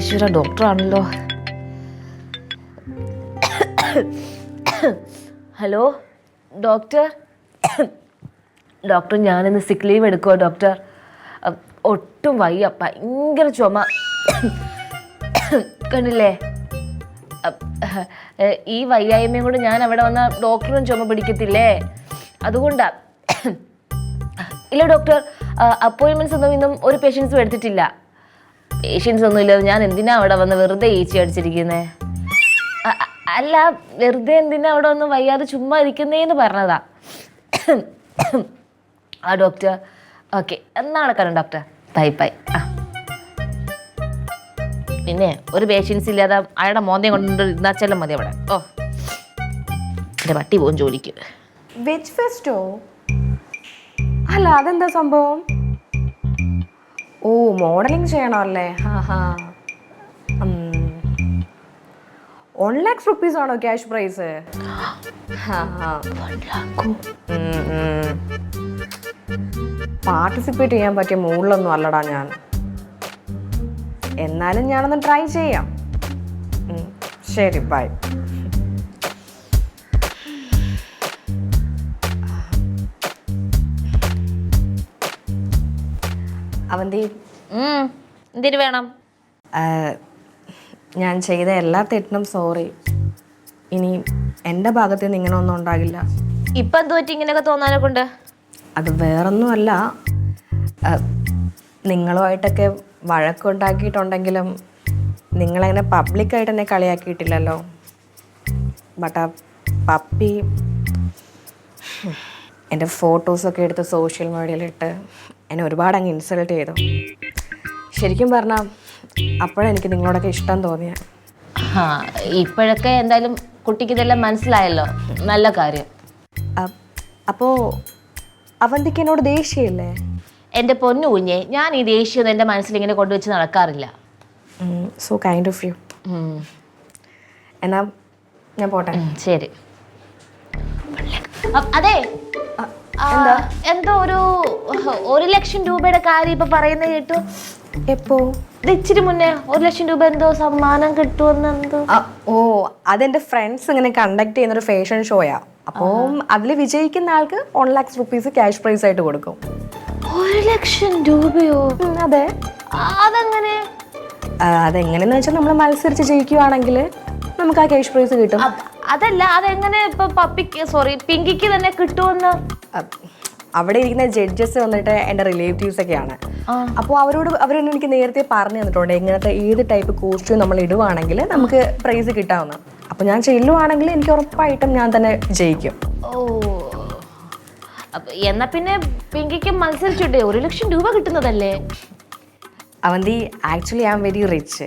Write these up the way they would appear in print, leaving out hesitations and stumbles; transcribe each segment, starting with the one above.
ഈശ്വര ഡോക്ടറാണല്ലോ. Hello doctor. Doctor ഞാനിന്ന് സിക്ക് ലീവ് എടുക്കുമോ ഡോക്ടർ? ഒട്ടും വയ്യ, ഭയങ്കര ചുമ. കണ്ടില്ലേ, ഈ വയ്യായ്മയും കൂടെ ഞാൻ അവിടെ വന്ന ഡോക്ടറും ചുമ പിടിക്കത്തില്ലേ? അതുകൊണ്ടാ. ഇല്ല ഡോക്ടർ, അപ്പോയിൻമെന്റ്സ് ഒന്നും ഇന്നും ഒരു പേഷ്യൻസും എടുത്തിട്ടില്ല. പേഷ്യൻസ് ഒന്നും ഇല്ല, ഞാൻ എന്തിനാ അവിടെ വന്ന് വെറുതെ ഈച്ചി അടിച്ചിരിക്കുന്നേ? അല്ല, വെറുതെ എന്തിനാ അവിടെ ഒന്ന് വയ്യാതെ ചുമ്മാ ഇരിക്കുന്നേന്ന് പറഞ്ഞതാ. ആ ഡോക്ടർ, ഓക്കെ നാളെ കാണും ഡോക്ടർ. Bye bye. പിന്നെ ഒരു പേഷ്യൻസ് ഇല്ലാതെ അയാളുടെ മോന്തയും കൊണ്ട് ഇരുന്നാച്ചാലും മതി അവിടെ. ഓ, എൻ്റെ പട്ടി പോകും ജോലിക്ക്. വെജ് ഫെസ്റ്റോ? അല്ല, അതെന്താ സംഭവം? ഓ, മോഡലിംഗ് ചെയ്യണമല്ലേ? 1 lakh rupees ആണോ ക്യാഷ് പ്രൈസ്? പാർട്ടിസിപ്പേറ്റ് ചെയ്യാൻ പറ്റിയ മൂഡിലൊന്നും അല്ലടാ ഞാൻ. എന്നാലും ഞാനൊന്ന് ട്രൈ ചെയ്യാം. ശരി, ബൈ. അവന്തി, എന്തിനു വേണം? ഞാൻ ചെയ്ത എല്ലാ തെറ്റിനും സോറി. ഇനി എൻ്റെ ഭാഗത്ത് നിന്ന് ഇങ്ങനെ ഒന്നും ഉണ്ടാകില്ല. ഇപ്പം എന്ത് പറ്റി ഇങ്ങനെയൊക്കെ തോന്നാനെ കൊണ്ട്? അത് വേറൊന്നുമല്ല, നിങ്ങളുമായിട്ടൊക്കെ വഴക്കുണ്ടാക്കിയിട്ടുണ്ടെങ്കിലും നിങ്ങളങ്ങനെ പബ്ലിക്കായിട്ട് എന്നെ കളിയാക്കിയിട്ടില്ലല്ലോ. ബട്ട് ആ പപ്പി എൻ്റെ ഫോട്ടോസൊക്കെ എടുത്ത് സോഷ്യൽ മീഡിയയിലിട്ട് എന്നെ ഒരുപാട് അങ്ങ് ഇൻസൾട്ട് ചെയ്തു. ശരിക്കും പറഞ്ഞാൽ അപ്പോഴെനിക്ക് നിങ്ങളോടൊക്കെ ഇഷ്ടം തോന്നിയ. ഇപ്പോഴൊക്കെ എന്തായാലും കുട്ടിക്ക് ഇതെല്ലാം മനസ്സിലായല്ലോ, നല്ല കാര്യം. അപ്പോൾ അവന്തിക്ക് എന്നോട് ദേഷ്യമില്ലേ? എൻ്റെ പൊന്നു കുഞ്ഞെ, ഞാൻ ഈ ദേഷ്യം എൻ്റെ മനസ്സിലിങ്ങനെ കൊണ്ടുവച്ച് നടക്കാറില്ല. So kind of you. എന്നാ ഞാൻ പോട്ടെ. ശരി. അതെ, എന്തോ 1 ലക്ഷം രൂപയുടെ കാര്യം ഇപ്പൊ പറയുന്നത് കേട്ടു. എപ്പോ? ഇച്ചിരി മുന്നേ 1 ലക്ഷം രൂപ എന്തോ സമ്മാനം കിട്ടുമെന്ന് എന്തോ. ഓ, അതെന്റെ ഫ്രണ്ട്സ് ഇങ്ങനെ കണ്ടക്ട് ചെയ്യുന്നൊരു ഫാഷൻ ഷോയാ. അപ്പോൾ അതിൽ വിജയിക്കുന്ന ആൾക്ക് 1 lakhs rupees ക്യാഷ് പ്രൈസ് ആയിട്ട് കൊടുക്കും. 1 ലക്ഷം രൂപയോ? അതെ. അതെങ്ങനെ? അതെങ്ങനെയെന്ന് വെച്ചാൽ നമ്മൾ മത്സരിച്ച് ജയിക്കുവാണെങ്കിൽ നമുക്ക് ആ ക്യാഷ് പ്രൈസ് കിട്ടും. അതല്ല, അതെങ്ങനെ ഇപ്പൊ പിങ്കിക്ക് തന്നെ കിട്ടുമെന്ന്? അവിടെ ഇരിക്കുന്ന ജഡ്ജസ് വന്നിട്ട് എൻ്റെ റിലേറ്റീവ്സ് ഒക്കെയാണ്. അപ്പോൾ അവരോട് എനിക്ക് നേരത്തെ പറഞ്ഞു തന്നിട്ടുണ്ട് എങ്ങനത്തെ ഏത് ടൈപ്പ് കോസ്റ്റ്യൂം നമ്മൾ ഇടുവാണെങ്കിൽ നമുക്ക് പ്രൈസ് കിട്ടാവുന്ന. അപ്പോൾ ഞാൻ ചെല്ലുവാണെങ്കിൽ എനിക്ക് ഉറപ്പായിട്ടും ഞാൻ തന്നെ ജയിക്കും. ഓ, എന്നാ പിന്നെ പിങ്കിക്ക് മത്സരിച്ചോട്ടെ, 1 ലക്ഷം രൂപ കിട്ടുന്നതല്ലേ? Avanthi, actually I am very rich.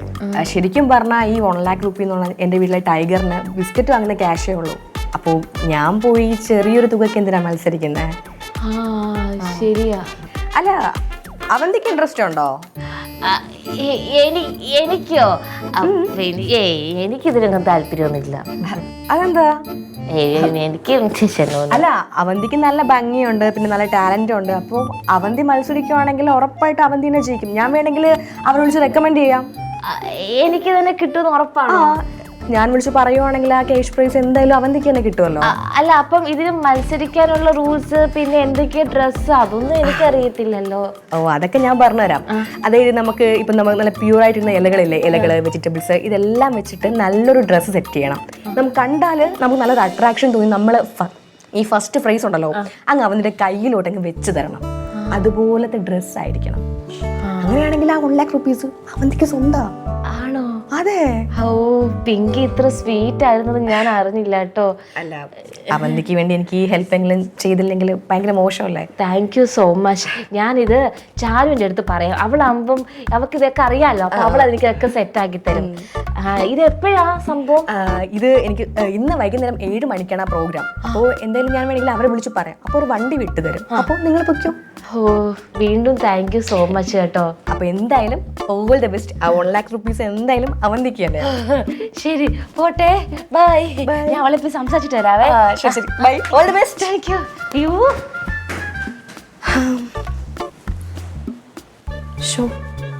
ശരിക്കും പറഞ്ഞാൽ ഈ 1 lakh rupees എന്ന് പറഞ്ഞാൽ എൻ്റെ വീട്ടിലെ ടൈഗറിന് ബിസ്ക്കറ്റ് വാങ്ങുന്ന ക്യാഷേ ഉള്ളൂ. അപ്പോൾ ഞാൻ പോയി ചെറിയൊരു തുകയ്ക്ക് എന്തിനാ മത്സരിക്കുന്നത്? ശരിയാ. അല്ല, അവന്തിക്ക് ഇൻട്രസ്റ്റ് ഉണ്ടോ? എനിക്കോ? എനിക്കിതിനൊന്നും താല്പര്യമൊന്നുമില്ല. അതെന്താ? എനിക്ക് അല്ല, അവന്തിക്ക് നല്ല ഭംഗിയുണ്ട്, പിന്നെ നല്ല ടാലന്റ് ഉണ്ട്. അപ്പോൾ അവന്തി മത്സരിക്കുവാണെങ്കിൽ ഉറപ്പായിട്ട് അവന്തിനെ ജയിക്കും. ഞാൻ വേണമെങ്കിൽ അവരെ വിളിച്ച് റെക്കമെൻഡ് ചെയ്യാം. എനിക്ക് തന്നെ കിട്ടുമെന്ന് ഉറപ്പാണോ? ഞാൻ വിളിച്ച് പറയുവാണെങ്കിൽ ആ ക്യാഷ് പ്രൈസ് എന്തായാലും അവന്തിക്ക് തന്നെ കിട്ടുമല്ലോ. അല്ല, അപ്പം ഇതിന് മത്സരിക്കാനുള്ള റൂൾസ്, പിന്നെ എന്തൊക്കെയാ ഡ്രസ്സ്, അതൊന്നും എനിക്കറിയത്തില്ലല്ലോ. ഓ, അതൊക്കെ ഞാൻ പറഞ്ഞുതരാം. അതായത് നമുക്ക് ഇപ്പം നമ്മൾ നല്ല പ്യൂർ ആയിട്ടുള്ള ഇലകളില്ലേ, ഇലകൾ, വെജിറ്റബിൾസ്, ഇതെല്ലാം വെച്ചിട്ട് നല്ലൊരു ഡ്രസ്സ് സെറ്റ് ചെയ്യണം. നമുക്ക് കണ്ടാൽ നമുക്ക് നല്ലൊരു അട്രാക്ഷൻ തോന്നി നമ്മൾ ഈ ഫസ്റ്റ് പ്രൈസ് ഉണ്ടല്ലോ അങ്ങ് അവന്റെ കയ്യിലോട്ട് അങ്ങ് വെച്ച് തരണം. അതുപോലത്തെ ഡ്രസ്സ് ആയിരിക്കണം. അങ്ങനെയാണെങ്കിൽ ആ 1 lakh rupees അവന്തിക്ക് സ്വന്തം. ആണോ? അതെ. ഓ, പിങ്കി ഇത്ര സ്വീറ്റ് ആയിരുന്നത് ഞാൻ അറിഞ്ഞില്ല കേട്ടോ. അല്ല, അവന്തിക്ക് വേണ്ടി എനിക്ക് ഈ ഹെൽപ്പ് എങ്കിലും ചെയ്തില്ലെങ്കിൽ ഭയങ്കര മോശമല്ലേ? Thank you so much. ഞാനിത് ചാരുവിൻ്റെ അടുത്ത് പറയാം. അവളാകുമ്പം അവൾക്ക് ഇതൊക്കെ അറിയാമല്ലോ, അപ്പൊ അവൾ എനിക്കൊക്കെ സെറ്റ് ആക്കി തരും. ഇത് എപ്പോഴാ സംഭവം? ഇത് എനിക്ക് ഇന്ന് വൈകുന്നേരം 7 മണിക്കാണ് ആ പ്രോഗ്രാം. അപ്പോൾ എന്തായാലും ഞാൻ വേണമെങ്കിൽ അവരെ വിളിച്ച് പറയാം. അപ്പോൾ ഒരു വണ്ടി വിട്ടു തരും. അപ്പോൾ നിങ്ങൾ പൊയ്ക്കോ. ഓ, വീണ്ടും താങ്ക് യു സോ മച്ച് കേട്ടോ. അപ്പൊ എന്തായാലും ഓൾ ദ ബെസ്റ്റ്. ആ 1 lakh rupees എന്തായാലും അവന്തിക്കല്ലേ. ശരി, പോട്ടെ. ബൈ. ഞാൻ അവളെ പോയി സംസാരിച്ചിട്ട് വരാവേ. ശരി, bye. All the best. Thank you. യു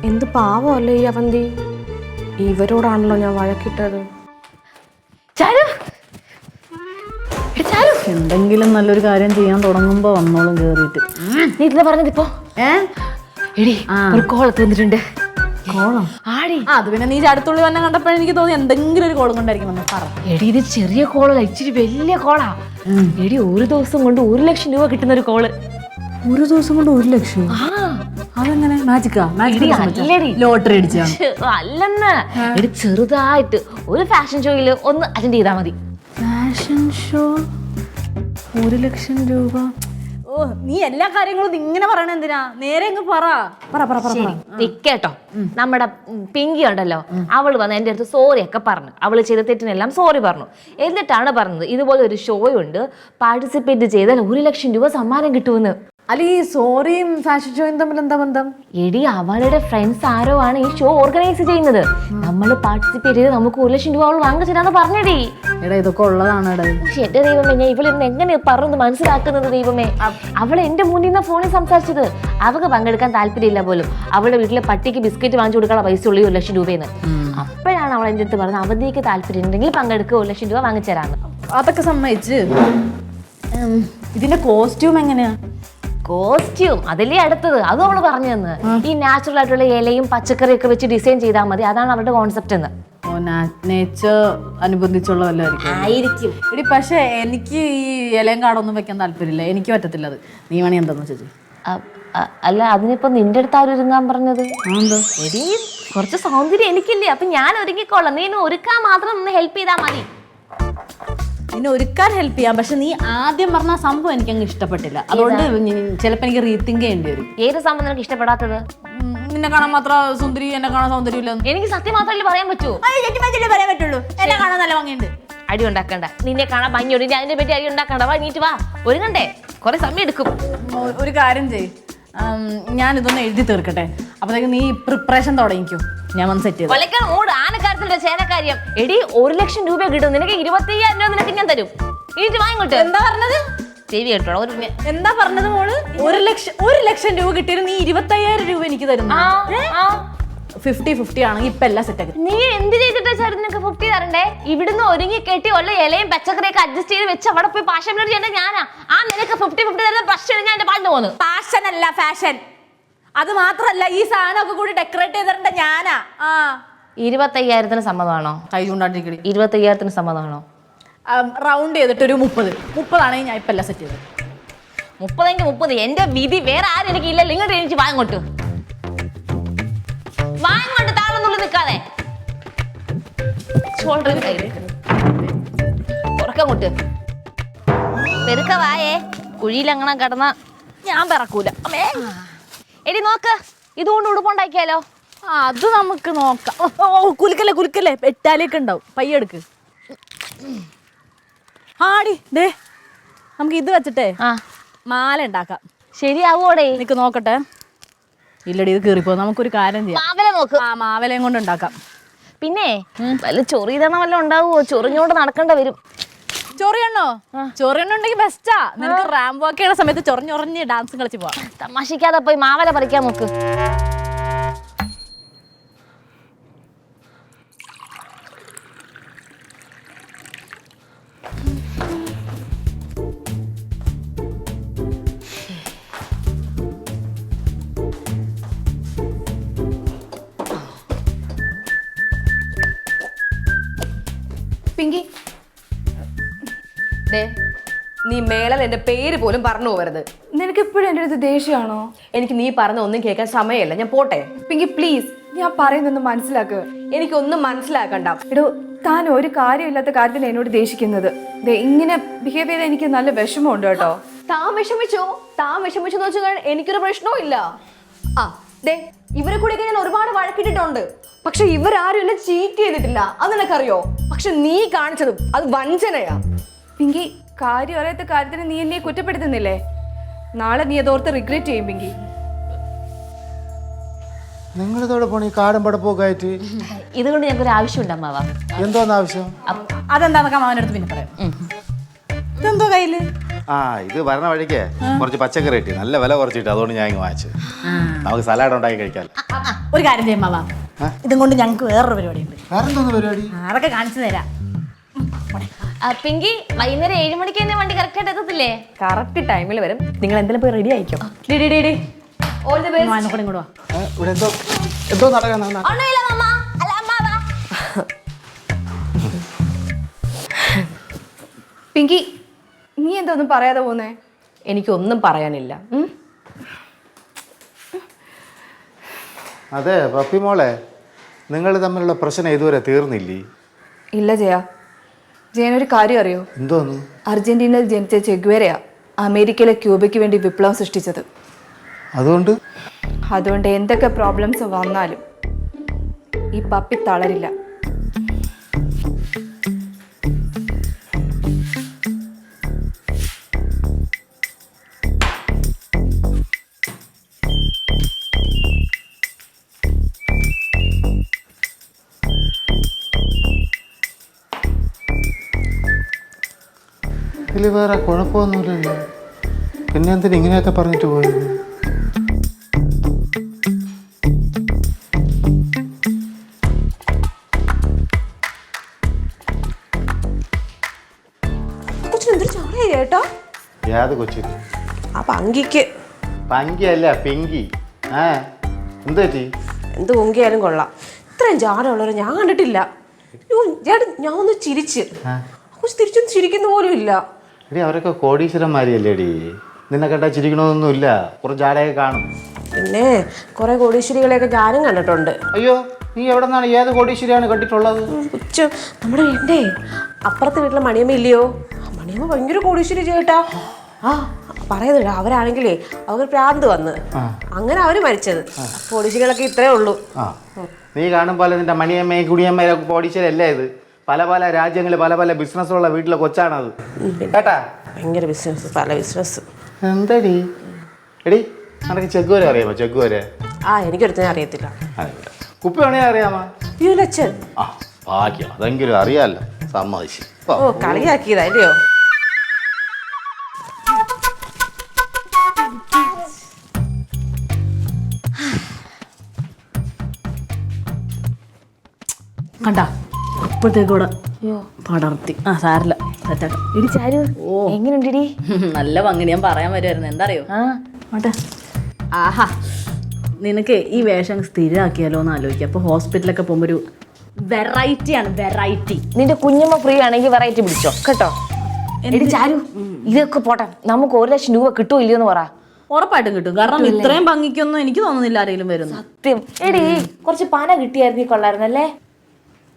എന്ത് പാവമല്ലേ ഈ അവന്തി. ഇവരോടാണല്ലോ ഞാൻ വഴക്കിട്ടത്. ചാരു ചാരു, എന്തെങ്കിലും നല്ലൊരു കാര്യം ചെയ്യാൻ തുടങ്ങുമ്പോ വന്നോളും കേറിയിട്ട്. നീ ഇതിനെ പറഞ്ഞതിപ്പോ എടി ഒരു കോളൊക്കെ വന്നിട്ടുണ്ട്. കോളം? ആടി. അത് പിന്നെ നീ ചാടത്തുള്ളി വന്നെ കണ്ടപ്പോഴേ എനിക്ക് തോന്നി എന്തെങ്കിലും ഒരു കോളം കൊണ്ടായിരിക്കും വന്ന് പറ. എടി ഇത് ചെറിയ കോളല്ല, ഇച്ചിരി വലിയ കോളാ. എടി ഒരു ദിവസം കൊണ്ട് 1 ലക്ഷം രൂപ കിട്ടുന്ന ഒരു കോള്. ഒരു ദിവസം കൊണ്ട് 1 ലക്ഷം? അതെങ്ങനെ? മാജിക്കാ? ലോട്ടറി അടിച്ചാണ്? അല്ലെന്ന് എടി, ചെറുതായിട്ട് ഒരു ഫാഷൻ ഷോയില് ഒന്ന് അറ്റൻഡ് ചെയ്താൽ മതി. ഫാഷൻ ഷോ 1 ലക്ഷം രൂപ? ഓ, നീ എല്ലാ കാര്യങ്ങളും ഇങ്ങനെ പറയണ എന്തിനാ? നേരെ അങ്ങ് പറ. നിക്കേട്ടോ, നമ്മുടെ പിങ്കി ഉണ്ടല്ലോ, അവള് വന്ന് എന്റെ അടുത്ത് സോറി ഒക്കെ പറഞ്ഞു. അവള് ചെയ്ത തെറ്റിനെല്ലാം സോറി പറഞ്ഞു. എന്നിട്ടാണ് പറഞ്ഞത് ഇതുപോലെ ഒരു ഷോ ഉണ്ട്, പാർട്ടിസിപ്പേറ്റ് ചെയ്താൽ 1 ലക്ഷം രൂപ സമ്മാനം കിട്ടുമെന്ന്. അല്ല, ഈ സോറിയും ഫാഷൻ ഷോയും തമ്മിൽ എന്താ ബന്ധം? എടി, അവളുടെ ഫ്രണ്ട്സ് ആരോ ആണ് ഈ ഷോ ഓർഗനൈസ് ചെയ്യുന്നത്. നമ്മൾ പാർട്ടിസിപ്പേറ്റ് ചെയ്ത് നമുക്ക് 1 ലക്ഷം രൂപ അവൾ വാങ്ങിച്ചിട്ടാന്ന് പറഞ്ഞടി. എടാ, ഇതൊക്കെ ഉള്ളതാണ്. എന്റെ ദൈവമേ, ഞാൻ ഇവളിന്ന് എങ്ങനെ പറഞ്ഞു മനസ്സിലാക്കുന്നത് ദൈവമേ. അവൾ എന്റെ മുന്നിൽ നിന്ന് ഫോണിൽ സംസാരിച്ചത്. അവൾക്ക് പങ്കെടുക്കാൻ താല്പര്യമില്ല പോലും. അവളുടെ വീട്ടിലെ പട്ടിക്ക് ബിസ്ക്കറ്റ് വാങ്ങിച്ചു കൊടുക്കാനുള്ള പൈസ ഉള്ളൂ 1 ലക്ഷം രൂപയെന്ന്. അപ്പോഴാണ് അവൾ എന്റെ അടുത്ത് പറഞ്ഞത് അവധിക്ക് താല്പര്യം ഉണ്ടെങ്കിൽ പങ്കെടുക്കുക, 1 ലക്ഷം രൂപ വാങ്ങിച്ചേരാന്ന്. അതൊക്കെ സമ്മതിച്ച്. ഇതിന്റെ കോസ്റ്റ്യൂം എങ്ങനെയാ? കോസ്റ്റ്യൂം അതല്ലേ അടുത്തത്, അതും അവള് പറഞ്ഞു തന്ന്. ഈ നാച്ചുറൽ ആയിട്ടുള്ള ഇലയും പച്ചക്കറിയൊക്കെ വെച്ച് ഡിസൈൻ ചെയ്താൽ മതി, അതാണ് അവരുടെ കോൺസെപ്റ്റ് എന്ന്. നേച്ചർ അനുബന്ധിച്ചുള്ള ആയിരിക്കും. എടി, പക്ഷെ എനിക്ക് ഈ ഇലയും കാടൊന്നും വെക്കാൻ താല്പര്യമില്ല. എനിക്ക് പറ്റത്തില്ല അത്. നീ വേണേ എന്താന്ന് ചേച്ചി? അല്ല, അതിനിപ്പോ നിന്റെ അടുത്ത് ആരും ഒരുങ്ങാൻ പറഞ്ഞത്? എടി, കുറച്ച് സൗന്ദര്യം എനിക്കില്ലേ, അപ്പൊ ഞാൻ ഒരുങ്ങിക്കോളാം. നീ ഒരുക്കാൻ മാത്രം ഒന്ന് ഹെൽപ്പ് ചെയ്താൽ മതി. നിന്നെ ഒരുക്കാൻ ഹെൽപ്പ് ചെയ്യാം, പക്ഷെ നീ ആദ്യം പറഞ്ഞ സംഭവം എനിക്ക് അങ്ങ് ഇഷ്ടപ്പെട്ടില്ല. അതുകൊണ്ട് ചിലപ്പോ എനിക്ക് റീതിങ്ക് ചെയ്യേണ്ടി വരും. ഏത് സംഭവം നിനക്ക് ഇഷ്ടപ്പെടാത്തത്? നിന്നെ കാണാൻ മാത്രം സുന്ദരി, എന്നെ കാണാൻ സൗന്ദര്യമില്ല. എനിക്ക് സത്യം മാത്രമല്ലേ പറയാൻ പറ്റൂ. പറയാൻ പറ്റുള്ളൂ. എന്നെ കാണാൻ നല്ല ഭംഗിയുണ്ട്. അടി ഉണ്ടാക്കണ്ട, നിന്നെ കാണാൻ ഭംഗിയുണ്ട്, അതിനെ പറ്റി അടി ഉണ്ടാക്കണ്ട. വാ, നീറ്റ് വാ, ഒരുങ്ങണ്ടേ, കുറെ സമയം എടുക്കും. ഒരു കാര്യം ചെയ്, ഞാൻ ഇതൊന്ന് എഴുതി തീർക്കട്ടെ, അപ്പത്തേക്ക് നീ പ്രിപ്പറേഷൻ തുടങ്ങിക്കോ. ഞാൻ വന്ന് സെറ്റ് ചെയ്തു. കൊലക്കാൻ ഓട്, ആനക്കാര്യത്തിന്റെ ചേനക്കാര്യം. എടി, 1 ലക്ഷം രൂപ കിട്ടും നിനക്ക്. 25,000 രൂപ നിനക്ക് ഞാൻ തരും. നീറ്റ് വാങ്ങിക്കോട്ടെ. എന്താ പറഞ്ഞത്? ചെവി കേട്ടോ. എന്താ പറഞ്ഞത് മോള്? 1 ലക്ഷം രൂപ കിട്ടിയാലും നീ 25,000 രൂപ എനിക്ക് തരുന്നു. 50-50 ആണെങ്കിൽ ഇപ്പൊ എല്ലാം സെറ്റ് ആക്കി. നീ എന്ത് ചെയ്തിട്ടാ സാർ നിനക്ക് 50 തരണ്ടേ? ഇവിടുന്ന് ഒരുങ്ങി കെട്ടി ഉള്ള ഇലയും പച്ചക്കറിയൊക്കെ അഡ്ജസ്റ്റ് ചെയ്ത് വെച്ച് അവിടെ പോയി പാഷൻ ചെയ്യേണ്ട ഞാനാ. നിനക്ക് 50-50 തരുന്ന പ്രശ്നം ഞാൻ എന്റെ പാട്ടിന് പോകുന്നു. പാഷൻ അല്ല, ഫാഷൻ. അത് മാത്രല്ല, ഈ സാധനമൊക്കെ കൂടി ഡെക്കറേറ്റ് ചെയ്തിട്ടുണ്ട് ഞാനാ. 25,000 സമ്മതമാണോ? കൈ ചൂണ്ടാണ്ടിരിക്കടി. 25,000 സമ്മതമാണോ? റൗണ്ട് ചെയ്തിട്ട് ഒരു 30 ആണെങ്കിൽ ഞാൻ ഇപ്പൊ എല്ലാം സെറ്റ് ചെയ്തത്. 30 എന്റെ വിധി. വേറെ ആരും എനിക്ക് ഇല്ലല്ലോ. ഇങ്ങോട്ട് എനിക്ക് വാങ്ങോട്ട് താഴെന്നുള്ളിൽ നിൽക്കാതെ ഉറക്കങ്ങോട്ട് പെരുക്ക വായേ. കുഴിയിലങ്ങനെ കിടന്ന ഞാൻ പിറക്കൂല. എടി നോക്ക്, ഇതുകൊണ്ട് ഉടുപ്പുണ്ടാക്കിയാലോ? അത് നമുക്ക് നോക്കാം. കുലുക്കല്ലേ, പെട്ടാലേക്ക് ഉണ്ടാവും. പയ്യെടുക്ക്. ആടി ദേ, നമുക്ക് ഇത് വെച്ചിട്ടേ മാല ഉണ്ടാക്കാം. ശരിയാവോടെ? നിനക്ക് നോക്കട്ടെ. ഇല്ലടി, ഇത് കീറിപ്പോ. നമുക്കൊരു കാര്യം ചെയ്യാം. മാവല നോക്ക്. മാവലയും കൊണ്ട് ഉണ്ടാക്കാം. പിന്നെ വല്ല ചൊറിയണ വല്ല ഉണ്ടാവുമോ? ചൊറിഞ്ഞോണ്ട് നടക്കേണ്ട വരും. ചൊറിയണ്ണോ? ചൊറിയണ്ണ ഉണ്ടെങ്കിൽ ബെസ്റ്റാ. നിനക്ക് റാമ്പ് വാക്ക് ചെയ്യുന്ന സമയത്ത് ചൊറിഞ്ഞൊറിഞ്ഞ് ഡാൻസും കളിച്ച് പോവാം. തമാശിക്കാതെ പോയി മാവല പറിക്കാൻ നോക്ക്. പിങ്കി, നീ മേളൽ എന്റെ പേര് പോലും പറഞ്ഞു പോകരുത്. നിനക്ക് എപ്പോഴും എൻ്റെ അടുത്ത് ദേഷ്യമാണോ? എനിക്ക് നീ പറഞ്ഞ ഒന്നും കേൾക്കാൻ സമയമല്ല. ഞാൻ പോട്ടെ. പിങ്കി പ്ലീസ്, ഞാൻ പറയുന്നൊന്ന് മനസ്സിലാക്കുക. എനിക്കൊന്നും മനസ്സിലാക്കണ്ട. എടോ, താൻ ഒരു കാര്യമില്ലാത്ത കാര്യത്തിന് എന്നോട് ദേഷിക്കുന്നത്. ഇങ്ങനെ ബിഹേവ് ചെയ്താൽ എനിക്ക് നല്ല വിഷമമുണ്ട് കേട്ടോ. താൻ വിഷമിച്ചോ എന്ന് വെച്ചാൽ എനിക്കൊരു പ്രശ്നവും ഇല്ല. ഇവരെ കൂടെ ഞാൻ ഒരുപാട് വഴക്കിട്ടിട്ടുണ്ട്. പക്ഷെ ഇവരാരും എന്നെ ചീറ്റ് ചെയ്തിട്ടില്ല. അത് നിനക്കറിയോ? പക്ഷെ നീ കാണിച്ചതും അത് വഞ്ചനയാ. പിങ്കി, കാര്യം അറിയാത്ത കാര്യത്തിന് നീ എന്നെ കുറ്റപ്പെടുത്തുന്നില്ലേ? നാളെ നീ അതോർത്ത് റിഗ്രറ്റ് ചെയ്യും പിങ്കി. നിങ്ങളിതോടെ പോണ ഈ കാടും പടപ്പൊക്കെ ആയിട്ട് ഇതുകൊണ്ട് ഞങ്ങൾക്കൊരു ആവശ്യമുണ്ട് അമ്മാവ. എന്തോന്ന് ആവശ്യം? അതെന്താന്നൊക്കെ അമ്മാവൻ്റെ അടുത്ത് പിന്നെ പറയാം. ഇതെന്തോ കയ്യില്? ഇത് വരണ വഴിക്ക് കുറച്ച് പച്ചക്കറി കിട്ടി, നല്ല വില കുറച്ചിട്ട്, അതുകൊണ്ട് ഞാൻ ഇങ്ങ് വാങ്ങിച്ചു. നമുക്ക് സലാഡ് ഉണ്ടാക്കി കഴിക്കാം. ഒരു കാര്യം ചെയ്യുമ്മാവാ, ഇതും കൊണ്ട് ഞങ്ങൾക്ക് വേറൊരു പരിപാടി ഉണ്ട്. വേറെന്തോന്ന് പരിപാടി? അതൊക്കെ കാണിച്ചു തരാം. പിങ്കി വൈകുന്നേരം 7 മണിക്ക് തന്നെ വണ്ടി കറക്റ്റ് ആയിട്ട് എത്തത്തില്ലേ? കറക്റ്റ് ടൈമിൽ വരും. നിങ്ങൾ എന്തെങ്കിലും പോയി റെഡി ആയിക്കോ. All the best. ഇങ്ങോട്ട് വാ. ഇവിടെ എന്തോ നടക്കാൻ ഒന്നുമില്ല മാമ. അല്ല അമ്മ വാ. പിങ്കി നീ എന്താ ഒന്നും പറയാതെ പോന്നേ? എനിക്കൊന്നും പറയാനില്ല. അതെ പപ്പി മോളെ, നിങ്ങൾ തമ്മിലുള്ള പ്രശ്നം ഇതുവരെ തീർന്നില്ലേ? ഇല്ല ജയ, ജയനൊരു കാര്യം അറിയോ? എന്തോന്ന്? അർജന്റീനയിൽ ജനിച്ച ചെഗ്വേരയാ അമേരിക്കയിലെ ക്യൂബയ്ക്ക് വേണ്ടി വിപ്ലവം സൃഷ്ടിച്ചത്. അതുകൊണ്ട് എന്തൊക്കെ പ്രോബ്ലംസ് വന്നാലും ഈ പപ്പി തളരില്ല. ഇതിൽ വേറെ കുഴപ്പമൊന്നുമില്ലല്ലോ. പിന്നെ എന്തിനാ ഇങ്ങനെയൊക്കെ പറഞ്ഞിട്ട് പോയത്? കേട്ടോ ഏത് കൊച്ചിന്? ആ പങ്കിക്ക്. പങ്കിയല്ല പിങ്കി. എന്ത് പറ്റി? എന്ത് പൊങ്കിയാലും കൊള്ളാം. ഇത്രയും ജാടമുള്ളവരെ ഞാൻ കണ്ടിട്ടില്ല. ചേട്ടൻ ഞാൻ ഒന്ന് ചിരിച്ച് കുറച്ച് തിരിച്ചൊന്നും ചിരിക്കുന്ന പോലും ഇല്ല. എടി അവരൊക്കെ കോടീശ്വരന്മാരിയല്ലേ എടി. നിന്നെ കേട്ടാ ചിരിക്കണമെന്നൊന്നുമില്ല. കുറച്ച് ജാടയൊക്കെ കാണും. പിന്നെ കുറെ കോടീശ്വരികളെയൊക്കെ ഞാനും കണ്ടിട്ടുണ്ട്. അയ്യോ, നീ എവിടെ നിന്നാണ് ഏത് കോടീശ്വരിയാണ് കണ്ടിട്ടുള്ളത്? നമ്മുടെ വീണ്ടേ അപ്പുറത്തെ വീട്ടിലെ മണിയമ്മ ഇല്ലയോ? മണിയമ്മ ഭയങ്കര കോടീശ്വരി ചേട്ടാ. പറയുന്നില്ല, അവരാണെങ്കിലേ അവർക്ക് പ്രാന്ത് വന്ന് അങ്ങനെ അവര് മരിച്ചത്. കോടീശ്വരികളൊക്കെ ഇത്രേ ഉള്ളൂ. നീ കാണുമ്പോൾ നിന്റെ മണിയമ്മയും കുടിയമ്മയും കോടീശ്വരല്ലേ ഇത്? പല പല രാജ്യങ്ങളിൽ പല പല ബിസിനസ്സുള്ള വീട്ടിലെ കൊച്ചാണത് കേട്ടാ. ഭയങ്കര ബിസിനസ്, പല ബിസിനസ്. എന്തടി എടി, നിനക്ക് ചെഗ്ഗുവരെ അറിയാമോ? ചെഗ്ഗുവരെ എനിക്കൊരുത്തനെ അറിയത്തില്ല. കുപ്പി വേണേ അറിയാമോ? യുലച്ചൻ. ഭാഗ്യം, അതെങ്കിലും അറിയാലോ. സമ്മതിച്ചു. കളിയാക്കിയതാ അല്ലയോ? കണ്ടാ ഇപ്പോഴത്തേക്കൂടെ പടർത്തി. സാരില്ല, സെറ്റാക്കാം. ഇടി ചാരു, എങ്ങനെയുണ്ടിടി? നല്ല ഭംഗി. ഞാൻ പറയാൻ വരുമായിരുന്നു. എന്താ അറിയോ? ആഹാ, നിനക്ക് ഈ വേഷം സ്ഥിരമാക്കിയാലോ എന്ന് ആലോചിക്കുക. അപ്പോൾ ഹോസ്പിറ്റലൊക്കെ പോകുമ്പോൾ ഒരു വെറൈറ്റിയാണ്. വെറൈറ്റി. നിന്റെ കുഞ്ഞമ്മ ഫ്രീ ആണെങ്കിൽ വെറൈറ്റി പിടിച്ചോ കേട്ടോ. എടി ചാരു, ഇതൊക്കെ പോട്ടെ, നമുക്ക് 1 ലക്ഷം രൂപ കിട്ടുമോ ഇല്ലയോ എന്ന് പറ. ഉറപ്പായിട്ടും കിട്ടും. കാരണം ഇത്രയും ഭംഗിക്കൊന്നും എനിക്ക് തോന്നുന്നില്ല ആരെങ്കിലും വരുന്നു. സത്യം. എടി കുറച്ച് പന കിട്ടിയായിരുന്നു കൊള്ളായിരുന്നല്ലേ?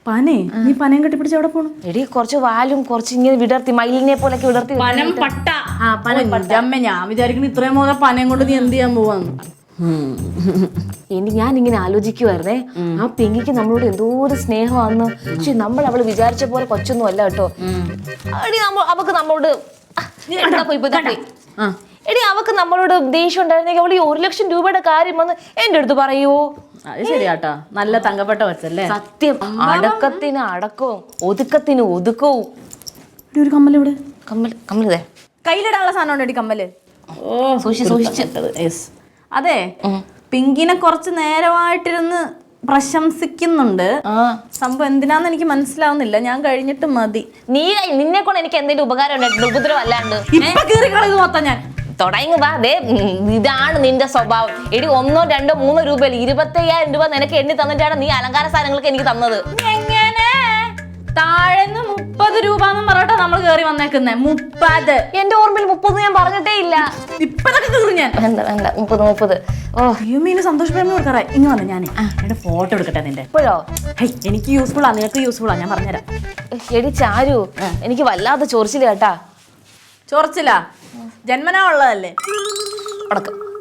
പനേ? നീ പനയും കെട്ടിപ്പിടിച്ച് എവിടെ പോണു? എടി കുറച്ച് വാലും കുറച്ച് ഇങ്ങനെ വിടർത്തി, മയിലിനെ പോലൊക്കെ വിടർത്തി. പനം പട്ട. അമ്മ ഞാൻ വിചാരിക്കുന്നു ഇത്രയും മുതൽ പനയും കൊണ്ട് നീ എന്ത് ചെയ്യാൻ പോവാന്ന്. ഞാൻ ഇങ്ങനെ ആലോചിക്കുവായിരുന്നേ, ആ പെങ്കിക്ക് നമ്മളോട് എന്തോ ഒരു സ്നേഹമാണെന്ന്. പക്ഷെ നമ്മൾ അവള് വിചാരിച്ച പോലെ കൊച്ചൊന്നും അല്ല കേട്ടോ. അവക്ക് നമ്മളോട് എടി അവക്ക് നമ്മളോട് ദേഷ്യം ഉണ്ടായിരുന്നെങ്കിൽ അവൾ ഈ 1 ലക്ഷം രൂപയുടെ കാര്യം വന്ന് എന്റെ അടുത്ത് പറയുവോ? അത് ശരിയാട്ടാ, നല്ല തങ്കപ്പെട്ട കൊച്ചല്ലേ. സത്യം. അടക്കത്തിന് അടക്കവും ഒതുക്കത്തിന് ഒതുക്കവും. ഒരു കമ്മൽ ഇവിടെ. കമ്മല് കയ്യിലിടാനുള്ള സാധനം ഉണ്ടോ കമ്മല്? സൂക്ഷിച്ചിട്ടത്. അതെ, പിങ്കിനെ കുറച്ച് നേരമായിട്ടിരുന്ന് പ്രശംസിക്കുന്നുണ്ട്. സംഭവം എന്തിനാന്ന് എനിക്ക് മനസ്സിലാവുന്നില്ല. ഞാൻ കഴിഞ്ഞിട്ട് മതി. നിന്നെ കൊണ്ട് എനിക്ക് എന്തെങ്കിലും ഉപകാരം ഉണ്ടായിട്ടുണ്ട്? ഉപദ്രവം അല്ലാണ്ട് ഇപ്പൊ കീറിക്കളത് മൊത്തം ഞാൻ തുടങ്ങുക. ഇതാണ് നിന്റെ സ്വഭാവം. എടി 1, 2, 3 രൂപയിൽ 25,000 രൂപ നിനക്ക് എണ്ണി തന്നിട്ടാണ് നീ അലങ്കാര സാധനങ്ങൾക്ക് എനിക്ക് തന്നത്. എങ്ങനെ താഴെന്ന് 30 രൂപ എന്ന് പറഞ്ഞിട്ടാ നമ്മൾ കേറി വന്നേക്കുന്നേ. 30. എന്റെ ഓർമ്മയിൽ 30 ഞാൻ പറഞ്ഞിട്ടേ ഇല്ല. ഇപ്പതൊക്കെ കീറി ഞാൻ. വേണ്ട 30. ഓ യുമീന് സന്തോഷപ്രേമി കൊടുക്കാറേ. ഇങ്ങ് വന്നു ഞാൻ എന്റെ ഫോട്ടോ എടുക്കട്ടെ നിന്റെ. ഇപ്പോഴോ? എനിക്ക് യൂസ്ഫുൾ ആ, നിനക്ക് യൂസ്ഫുൾ ആ, ഞാൻ പറഞ്ഞുതരാം. എടി ചാരു, എനിക്ക് വല്ലാതെ ചൊറിച്ചില്ല കേട്ടാ. ചൊറിച്ചില്ല ജന്മനാ ഉള്ളതല്ലേ.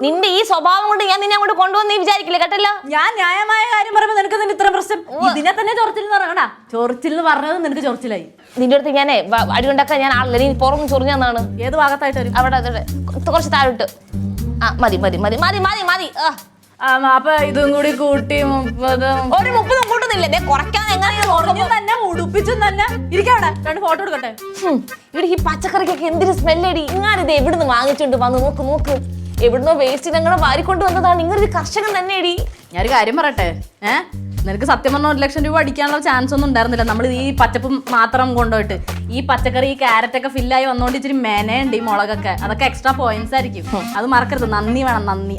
നിന്റെ ഈ സ്വഭാവം കൊണ്ട് ഞാൻ നിന്നെ അങ്ങോട്ട് കൊണ്ടുവന്ന് നീ വിചാരിക്കില്ല കേട്ടല്ലോ. ഞാൻ ന്യായമായ കാര്യം പറയുമ്പോ നിനക്ക് തന്നെ ഇത്ര പ്രശ്നം. ഇതിനെ തന്നെ ചൊറിച്ചിൽ എന്ന് പറയണ. ചൊറിച്ചിൽ എന്ന് പറഞ്ഞത് നിനക്ക് ചൊറിച്ചിലായി. നിന്റെ അടുത്ത് ഞാനേ അടിയുണ്ടാക്കാൻ ഞാൻ ആളില്ല. നീ പുറമെ ചൊറിഞ്ഞാണ്. ഏത് ഭാഗത്തായിട്ട് വരും? അവിടെ കുറച്ച് താഴോട്ട്. മതി മതി മതി മതി മതി മതി. അപ്പൊ ഇതും കൂടി കൂട്ടി 30. ഒരു 30 കൂട്ടുന്നില്ലേ? കുറയ്ക്കാൻ എങ്ങനെയാ തന്നെ ഉടുപ്പിച്ചും തന്നെ ഇരിക്കവിടെ. 2 ഫോട്ടോ എടുക്കട്ടെ. ഇവിടെ ഈ പച്ചക്കറിക്കൊക്കെ എന്തൊരു സ്മെല്ലടി. ഇങ്ങാനിത് എവിടുന്ന് വാങ്ങിച്ചോണ്ട് വന്ന് നോക്ക്. എവിടുന്നോ വേസ്റ്റ് ഞങ്ങളെ വാരിക്കൊണ്ട് വന്നതാണ്. ഇങ്ങനൊരു കർഷകൻ തന്നെയടി. ഞാനൊരു കാര്യം പറയട്ടെ. നിനക്ക് സത്യം പറഞ്ഞ 1 ലക്ഷം രൂപ അടിക്കാനുള്ള ചാൻസ് ഒന്നും ഉണ്ടായിരുന്നില്ല. നമ്മൾ ഈ പച്ചപ്പ് മാത്രം കൊണ്ടുപോയിട്ട് ഈ പച്ചക്കറി ഈ ക്യാരറ്റ് ഒക്കെ ഫില്ലായി വന്നോണ്ട് ഇച്ചിരി മെനയുണ്ട് ഈ മുളകൊക്കെ. അതൊക്കെ എക്സ്ട്രാ പോയിന്റ്സ് ആയിരിക്കും. അത് മറക്കരുത്. നന്ദി വേണം, നന്ദി.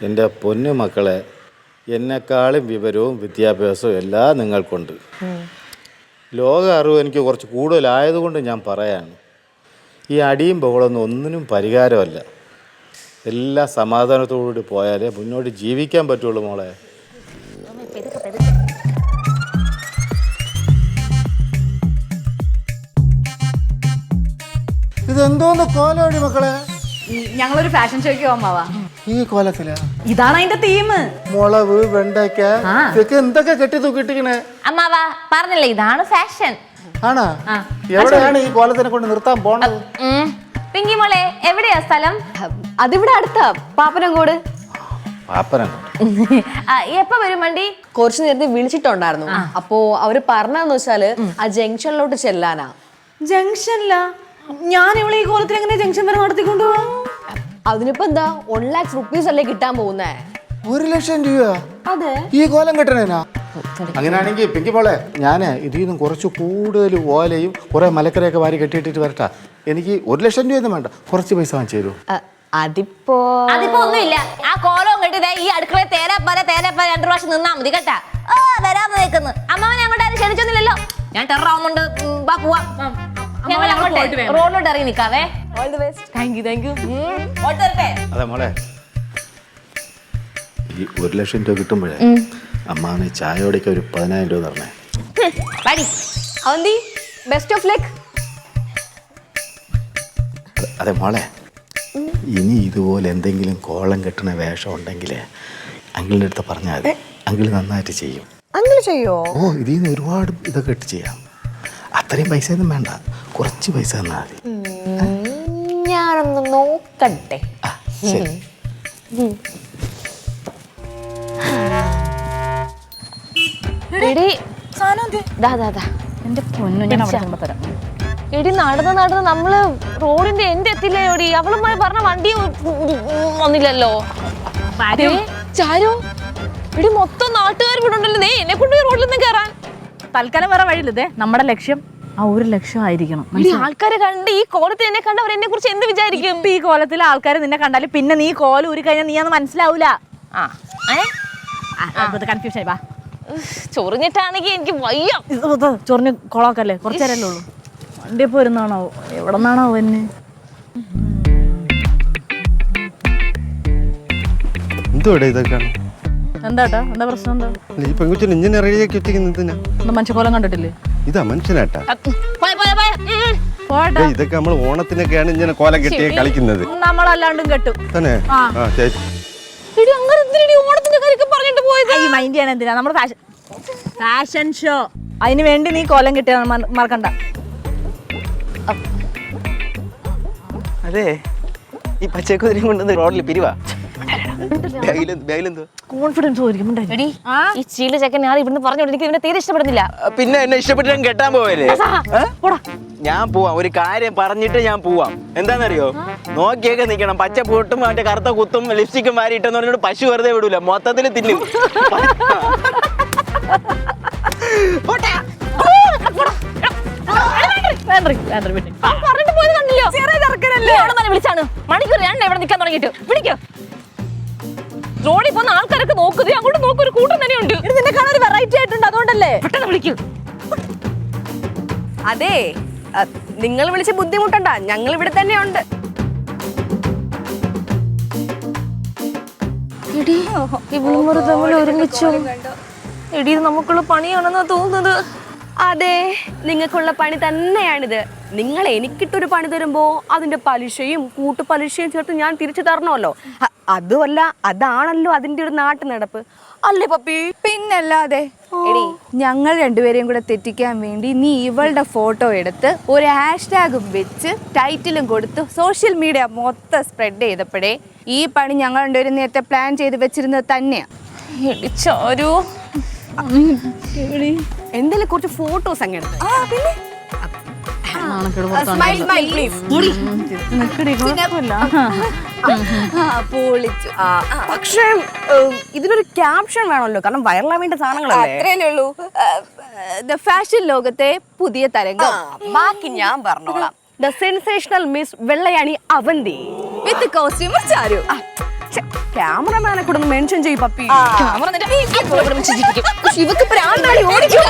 എൻ്റെ പൊന്നു മക്കളെ, എന്നെക്കാളും വിവരവും വിദ്യാഭ്യാസവും എല്ലാം നിങ്ങൾക്കുണ്ട്. ലോക അറിവ് എനിക്ക് കുറച്ച് കൂടുതലായതുകൊണ്ട് ഞാൻ പറയാണ്, ഈ അടിയും ബഹളമൊന്നും ഒന്നിനും പരിഹാരമല്ല. എല്ലാ സമാധാനത്തോടുകൂടി പോയാലേ മുന്നോട്ട് ജീവിക്കാൻ പറ്റുള്ളൂ മോളെ. ഇതെന്തോന്ന് കോലമടി മക്കളെ? ഞങ്ങളൊരു ഫാഷൻ ഷോയ്ക്ക് പോകാമാവാ. ഈ കോലത്തിലാ? ഇതാണ് അതിന്റെ തീം. മുളക്, വെണ്ടയ്ക്ക, ഇതൊക്കെ എന്തൊക്കെ കെട്ടി തൂക്കിട്ടിരിക്കണേ? അമ്മാവാ പറഞ്ഞില്ലേ ഇതാണ് ഫാഷൻ. ആണോ? എവിടെയാണ് ഈ കോലത്തിനെ കൊണ്ട് നിർത്താൻ പോണത്? പിങ്കി മോളെ എവിടെയാ സ്ഥലം? അതിവിടെ അടുത്താ, പാപ്പനങ്കോട്. എപ്പോ വരും വണ്ടി? കുറച്ചു നേരത്തെ വിളിച്ചിട്ടുണ്ടായിരുന്നു. അപ്പോ അവര് പറഞ്ഞതെന്ന് വെച്ചാല് ആ ജംഗ്ഷനിലോട്ട് ചെല്ലാനാ. ജംഗ്ഷനില്ല? ഞാൻ ഇവിടെ ഈ കോലത്തിൽ എങ്ങനെ ജംഗ്ഷൻ വരെ നടത്തിക്കൊണ്ടു പോകാം? അതിനിപ്പോ എന്താ 1 lakhs rupees അല്ലേ കിട്ടാൻ പോകുന്നേ? 1 ലക്ഷം രൂപ അതെ, ഈ കോലം കെട്ടണേനാ? അങ്ങനെയാണെങ്കിൽ പിങ്കി മോളെ, ഞാൻ ഇതിൽ നിന്നും കുറച്ച് കൂടുതൽ ഓലയും കുറെ മലക്കരയൊക്കെ വാരി കെട്ടിയിട്ടിട്ട് വരട്ടാ. എനിക്ക് 1 ലക്ഷം രൂപയൊന്നും വേണ്ട, കുറച്ച് പൈസ വാങ്ങിച്ചു തരൂ. അതിപ്പോ ഒന്നുമില്ല. ആ കോലവും കെട്ടിതേ ഈ അടുക്കളയിൽ തേരാപ്പാര 2 പ്രാവശ്യം നിന്നാ മതി കേട്ടാ. വരാന്ന് നിൽക്കുന്നു. അമ്മാവൻ അങ്ങോട്ട് ആരും ക്ഷണിച്ചൊന്നുമില്ലല്ലോ. ഞാൻ ടെററാവുന്നുണ്ട്. പോവാം. ഞങ്ങൾ അങ്ങോട്ട് റോഡിലോട്ട് ഇറങ്ങി നിൽക്കാവേ. All the best. Thank you. അതെ മോളെ, ഈ 1 ലക്ഷം രൂപ കിട്ടുമ്പോഴേ അമ്മാവന് ചായയോടൊക്കെ ഒരു 10,000 രൂപ തരണേ. Avanti, best of luck. അതെ മോളെ, ഇനി ഇതുപോലെ എന്തെങ്കിലും കോളം കെട്ടണ വേഷം ഉണ്ടെങ്കിൽ അങ്കിളിൻ്റെ അടുത്ത് പറഞ്ഞാൽ മതി. അങ്കിൾ നന്നായിട്ട് ചെയ്യും. അങ്കിൾ ചെയ്യോ? ഓ, ഇതിൽ നിന്ന് ഒരുപാട് ഇതൊക്കെ ഇട്ട് ചെയ്യാം. അത്രയും പൈസ ഒന്നും വേണ്ട, കുറച്ച് പൈസ തന്നാൽ മതി. ഞാനൊന്ന് നോക്കട്ടെ. ശരി. എന്റെ പൊന്നു, ഞാൻ അവിടെ കൊണ്ടുതരാം. എടി നടന്ന് നമ്മള് റോഡിന്റെ എന്റെ എത്തില്ലേ ഓടി. അവളുമായി പറഞ്ഞ വണ്ടി വന്നില്ലല്ലോ. ചാരോ എടി, മൊത്തം നാട്ടുകാർ ഇവിടെ ഉണ്ടല്ലോ. എന്നെ കൊണ്ട് റോഡിൽ നിന്ന് കയറാൻ തൽക്കാലം വേറെ വഴിയില്ലേ? നമ്മുടെ ലക്ഷ്യം ആ 1 ലക്ഷം ആയിരിക്കണം. ആൾക്കാരെ കണ്ട് ഈ കോലത്തിൽ എന്നെ കണ്ട് അവർ എന്നെ കുറിച്ച് എന്ത് വിചാരിക്കും? ഈ കോലത്തിലെ ആൾക്കാർ നിന്നെ കണ്ടാലും പിന്നെ നീ കോല ഊരി കഴിഞ്ഞാൽ നീ അന്ന് മനസ്സിലാവൂല. കൺഫ്യൂഷൻ ആയി. വാ, ചൊറിഞ്ഞിട്ടാണെങ്കിൽ എനിക്ക് വയ്യ. ചൊറിഞ്ഞ് കൊളാക്കല്ലേ, കുറച്ചു നേരമല്ലേ ഉള്ളൂ. വണ്ടി എപ്പോ വരുന്നാണോ, എവിടെ നിന്നാണോ എന്നെ? എന്തോടെ ഇതൊക്കെയാണ്? എന്താട്ടാ, എന്താ പ്രശ്നം? എന്താ ഈ പെൺകുച്ചിന് ഇങ്ങനെ റെഡിയാക്കി വെച്ചിരിക്കുന്നതിനാ? മനുഷ്യക്കോലം കണ്ടിട്ടില്ലേ? ഇതാ മനുഷ്യനാട്ടാ. ഇതൊക്കെ നമ്മൾ ഓണത്തിനൊക്കെയാണ് ഇങ്ങനെ കോലം കെട്ടി കളിക്കുന്നത്. നമ്മളല്ലാണ്ടും കെട്ടും തന്നെ. ഓണത്തിന്റെ കാര്യമൊക്കെ പറഞ്ഞിട്ട് പോയത് ഈ മൈൻഡ് ചെയ്യണം എന്തിനാ? നമ്മുടെ ഫാഷൻ ഷോ, അതിന് വേണ്ടി നീ കോലം കെട്ടിയ മറക്കണ്ട. അതെ, ഈ പച്ചക്കുതിരയും കൊണ്ട് റോഡിൽ പിരിവാ. കോൺഫിഡൻസ് ഈ ചീല ചെക്കൻ ഞാൻ ഇവിടുന്ന് പറഞ്ഞു. എനിക്ക് ഇവനെ തീരെ ഇഷ്ടപ്പെടുന്നില്ല. പിന്നെ എന്നെ ഇഷ്ടപ്പെട്ട് കെട്ടാൻ പോവല്ലേ? ഞാൻ പോവാം, ഒരു കാര്യം പറഞ്ഞിട്ട് ഞാൻ പോവാം. എന്താന്നറിയോ, നോക്കിയൊക്കെ നിക്കണം. പച്ച പൂട്ടും മറ്റേ കറുത്ത കുത്തും ലിപ്സ്റ്റിക്കും മാറി ഇട്ടെന്ന് പറഞ്ഞിട്ട് പശു വെറുതെ വിടൂല, മൊത്തത്തിൽ തിന്നും. പറഞ്ഞിട്ട് പോയത് കണ്ടില്ലോ. വിളിച്ചാണ് മണിക്കൂർ 2 ഇവിടെ നിൽക്കാൻ തുടങ്ങിയിട്ട്. വിളിക്കോ, റോഡിൽ പോകുന്ന ആൾക്കാരൊക്കെ നോക്കുന്നത്. അങ്ങോട്ട് നോക്കും, ഒരു കൂട്ടം തന്നെയുണ്ട്. നിന്നെ കാണാൻ ഒരു വെറൈറ്റി ആയിട്ടുണ്ട്, അതുകൊണ്ടല്ലേ. പെട്ടെന്ന് വിളിക്കൂ. അതെ, നിങ്ങൾ വിളിച്ച് ബുദ്ധിമുട്ടണ്ട, ഞങ്ങൾ ഇവിടെ തന്നെ ഉണ്ട്. എടി, ഇവളും തമ്മിൽ ഒരുമിച്ചു. എടി, നമുക്കുള്ള പണിയാണെന്നാ തോന്നുന്നത്. അതെ, നിങ്ങൾക്കുള്ള പണി തന്നെയാണിത്. നിങ്ങൾ എനിക്കിട്ടൊരു പണി തരുമ്പോ അതിന്റെ പലിശയും കൂട്ടുപലിശയും ചേർത്ത് ഞാൻ തിരിച്ചു തരണമല്ലോ. അതുമല്ല, അതാണല്ലോ അതിന്റെ ഒരു നാട്ടു നടപ്പ്, അല്ലേ പപ്പി? പിന്നല്ലാതെ. എടി, ഞങ്ങൾ രണ്ടുപേരെയും കൂടെ തെറ്റിക്കാൻ വേണ്ടി നീ ഇവളുടെ ഫോട്ടോ എടുത്ത് ഒരു ഹാഷ്ടാഗും വെച്ച് ടൈറ്റിലും കൊടുത്ത് സോഷ്യൽ മീഡിയ മൊത്തം സ്പ്രെഡ് ചെയ്തപ്പോഴേ ഈ പണി ഞങ്ങൾ രണ്ടുപേരും നേരത്തെ പ്ലാൻ ചെയ്ത് വെച്ചിരുന്നത് തന്നെയാ. എടിച്ചാരു, എന്തെങ്കിലും കുറച്ച് ഫോട്ടോസ് അങ്ങനെ എടുത്ത്. നാണക്കേട് പൊളിച്ചു. പക്ഷേ ഇതിനൊരു ക്യാപ്ഷൻ വേണമല്ലോ, കാരണം വൈറലാവേണ്ട സാധനങ്ങളല്ലേ. അത്രയല്ലേ ഉള്ളൂ. ഫാഷൻ ലോകത്തെ പുതിയ തരംഗം. ബാക്കി ഞാൻ പറഞ്ഞോളാം. The sensational miss Vellayani Avanthi with costumer Charu. ക്യാമറമാനെ കൂടെ ഒന്ന് മെൻഷൻ ചെയ്യും പപ്പി. ഇവക്ക് പ്രാന്താടി, ഓടിക്കോ.